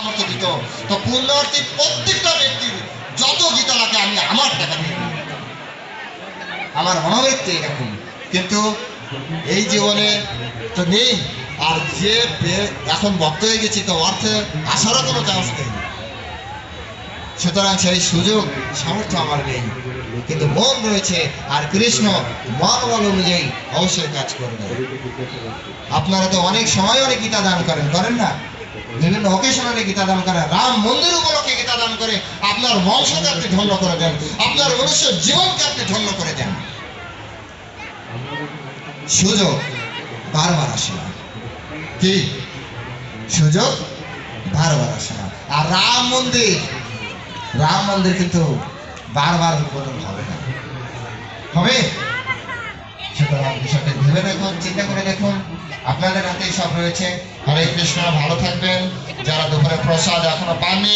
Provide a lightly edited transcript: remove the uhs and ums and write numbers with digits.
আমাকে দিত। তো পুণ্যার্থী প্রত্যেকটা ব্যক্তির যত গীতা লাগে আমি আমার টাকা দিয়ে দিই। আমার মনোবৃত্তি এরকম, কিন্তু এই জীবনে তো নেই। আর যে এখন ভক্ত হয়ে গেছি তো অর্থে আসারও কোনো চান্স নেই, সুতরাং সেই সুযোগ সামর্থ্য আমার নেই, কিন্তু মন রয়েছে। আর কৃষ্ণ মন বল অনুযায়ী অবশ্যই কাজ করবে। আপনারা তো অনেক সময় অনেক গীতা দান করেন না? বিভিন্ন অকেশনালে গীতা দান করে, রাম মন্দির উপলক্ষে গীতা দান করে আপনার বংশকে আপনি ধন্য করে দেন, আপনার মনুষ্য জীবনকে আপনি ধন্য করে দেন। সুযোগ বারবার আসে না, কি সুযোগ বারবার আসে না। আর রাম মন্দির কিন্তু বারবার উদ্বোধন হবে না, হবে। সুতরাং বিষয়টা ভেবে দেখুন, চিন্তা করে দেখুন। আপনাদের হাতেই সব রয়েছে। হরে কৃষ্ণ, ভালো থাকবেন। যারা দুপুরে প্রসাদ এখনো পাননি